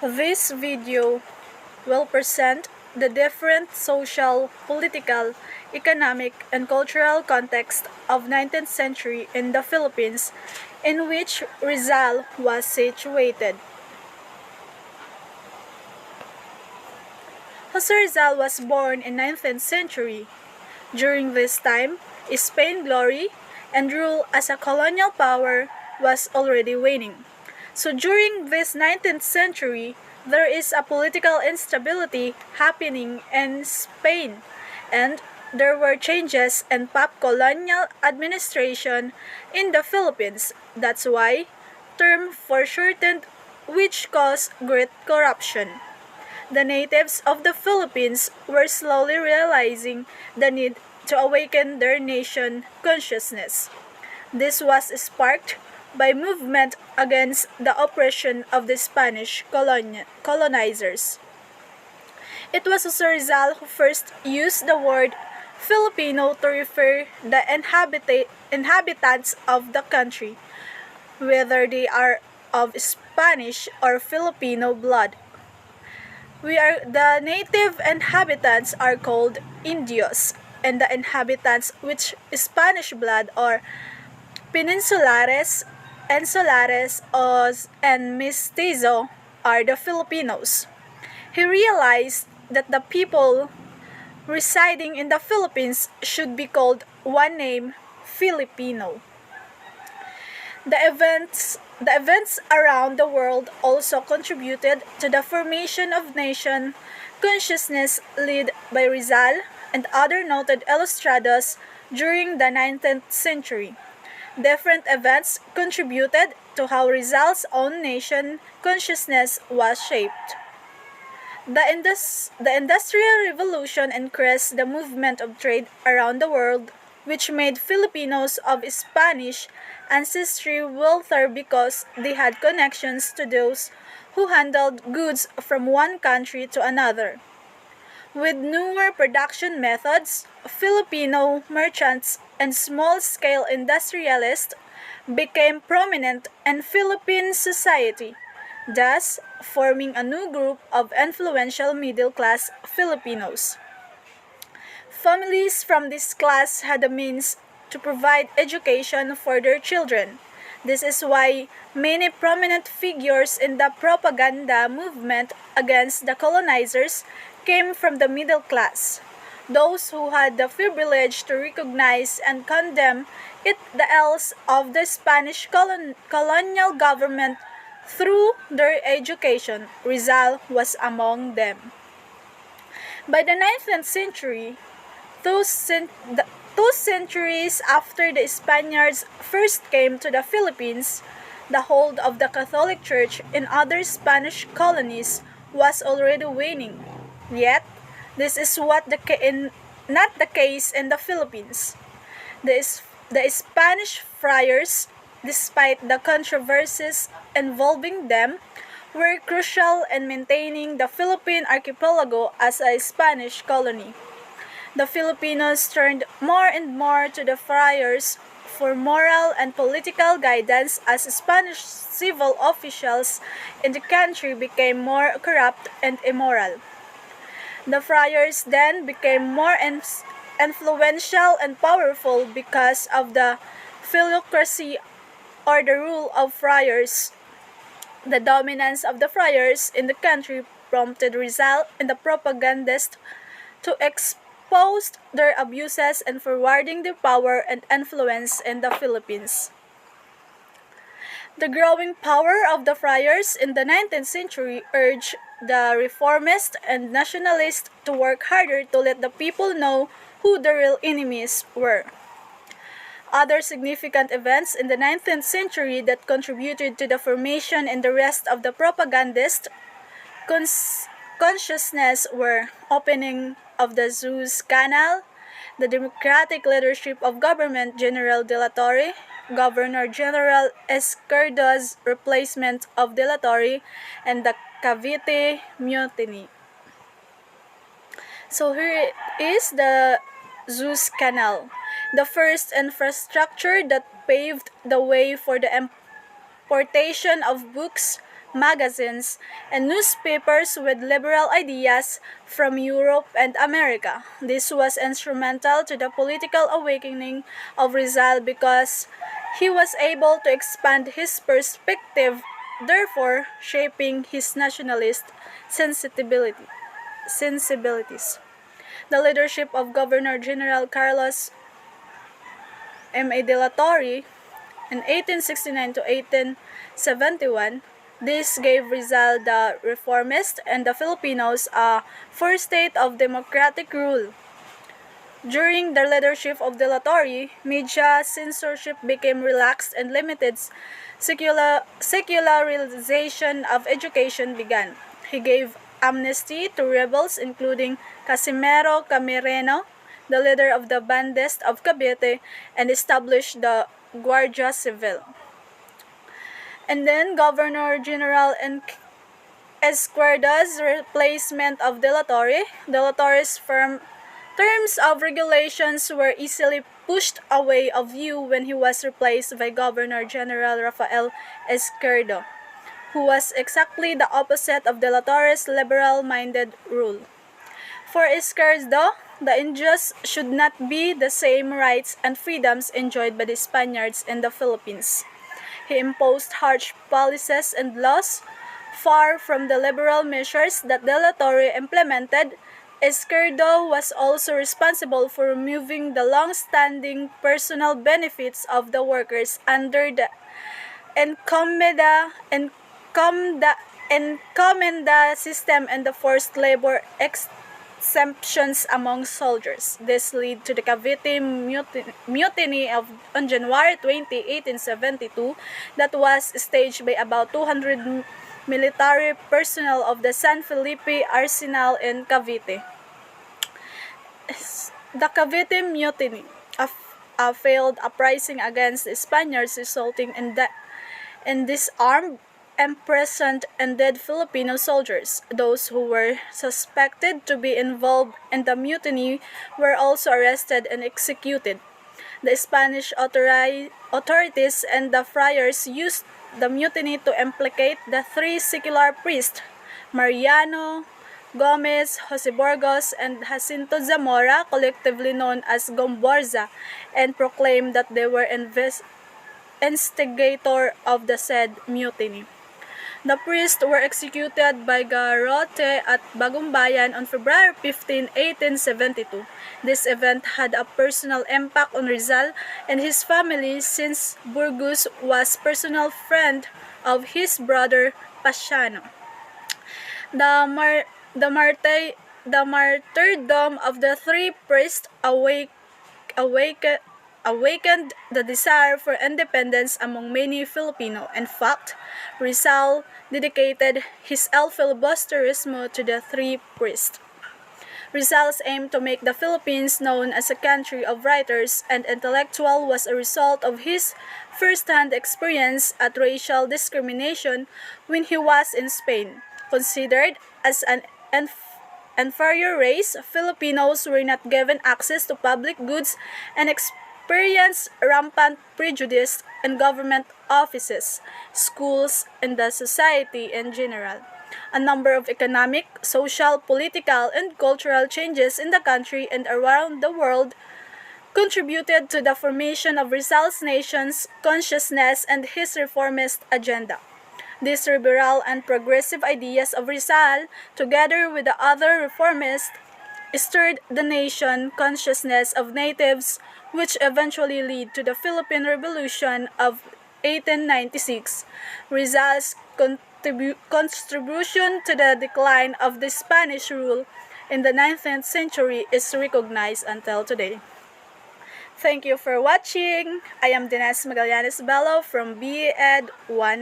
This video will present the different social, political, economic, and cultural context of 19th century in the Philippines in which Rizal was situated. Jose Rizal was born in 19th century. During this time, Spain's glory and rule as a colonial power was already waning. So during this 19th century, there is a political instability happening in Spain, and there were changes in pop colonial administration in the Philippines. That's why term foreshortened, which caused great corruption. The natives of the Philippines were slowly realizing the need to awaken their nation consciousness. This was sparked by movement against the oppression of the Spanish colonizers. It was Jose Rizal who first used the word Filipino to refer the inhabitants of the country, whether they are of Spanish or Filipino blood. The native inhabitants are called Indios, and the inhabitants with Spanish blood are Peninsulares, Insulares, and Mestizo are the Filipinos. He realized that the people residing in the Philippines should be called one name, Filipino. The events around the world also contributed to the formation of nation consciousness led by Rizal and other noted illustrados during the 19th century. Different events contributed to how Rizal's own nation consciousness was shaped. The Industrial Revolution increased the movement of trade around the world, which made Filipinos of Spanish ancestry wealthier because they had connections to those who handled goods from one country to another. With newer production methods, Filipino merchants and small-scale industrialists became prominent in Philippine society, thus forming a new group of influential middle-class Filipinos. Families from this class had the means to provide education for their children. This is why many prominent figures in the propaganda movement against the colonizers came from the middle class. Those who had the privilege to recognize and condemn the ills of the Spanish colonial government through their education. Rizal was among them. By the 19th century, two centuries after the Spaniards first came to the Philippines, the hold of the Catholic Church in other Spanish colonies was already waning. Yet, this is not the case in the Philippines. The Spanish friars, despite the controversies involving them, were crucial in maintaining the Philippine archipelago as a Spanish colony. The Filipinos turned more and more to the friars for moral and political guidance as Spanish civil officials in the country became more corrupt and immoral. The friars then became more influential and powerful because of the philocracy or the rule of friars. The dominance of the friars in the country prompted Rizal and the propagandists to expose their abuses and forwarding their power and influence in the Philippines. The growing power of the friars in the 19th century urged the reformists and nationalists to work harder to let the people know who the real enemies were. Other significant events in the 19th century that contributed to the formation and the rest of the propagandist consciousness were opening of the Suez Canal, the democratic leadership of Governor General de la Torre, Governor General Esquerdo's replacement of de la Torre, and the Cavite Mutiny. So here is the Suez Canal, the first infrastructure that paved the way for the importation of books, magazines, and newspapers with liberal ideas from Europe and America. This was instrumental to the political awakening of Rizal because he was able to expand his perspective, therefore shaping his nationalist sensibilities. The leadership of Governor General Carlos M.A. de la Torre in 1869 to 1871, this gave Rizal the reformist and the Filipinos a first state of democratic rule. During the leadership of de la Torre, media censorship became relaxed and limited secularization of education began. He gave amnesty to rebels including Casimiro Camireno, the leader of the Bandes of Cavite, and established the Guardia Civil. And then Governor General Esquerda's replacement of de la Torre. De la Torre's firm terms of regulations were easily pushed away of view when he was replaced by Governor General Rafael Esquerdo, who was exactly the opposite of de la Torre's liberal-minded rule. For Esquerdo, the Indios should not be the same rights and freedoms enjoyed by the Spaniards in the Philippines. He imposed harsh policies and laws. Far from the liberal measures that de la Torre implemented, Esquerdo was also responsible for removing the long-standing personal benefits of the workers under the encomenda system and the forced labor exemptions among soldiers. This led to the Cavite Mutiny on January 20, 1872 that was staged by about 200 military personnel of the San Felipe Arsenal in Cavite. The Cavite Mutiny, a failed uprising against the Spaniards resulting in disarmed, imprisoned, and dead Filipino soldiers. Those who were suspected to be involved in the mutiny were also arrested and executed. The Spanish authorities and the friars used the mutiny to implicate the three secular priests, Mariano Gomez, Jose Burgos, and Jacinto Zamora, collectively known as Gomborza, and proclaimed that they were instigator of the said mutiny. The priests were executed by garrote at Bagumbayan on February 15, 1872. This event had a personal impact on Rizal and his family since Burgos was personal friend of his brother Pasiano. The martyrdom of the three priests awakened the desire for independence among many Filipino. In fact, Rizal dedicated his El Filibusterismo to the three priests. Rizal's aim to make the Philippines known as a country of writers and intellectuals was a result of his first-hand experience at racial discrimination when he was in Spain. Considered as an inferior race, Filipinos were not given access to public goods and experienced rampant prejudice in government offices, schools, and the society in general. A number of economic, social, political, and cultural changes in the country and around the world contributed to the formation of Rizal's nation's consciousness and his reformist agenda. These liberal and progressive ideas of Rizal, together with the other reformists, stirred the nation consciousness of natives, which eventually led to the Philippine Revolution of 1896. Rizal's contribution to the decline of the Spanish rule in the 19th century is recognized until today. Thank you for watching. I am Dines Magallanes Bello from BE Ed 1.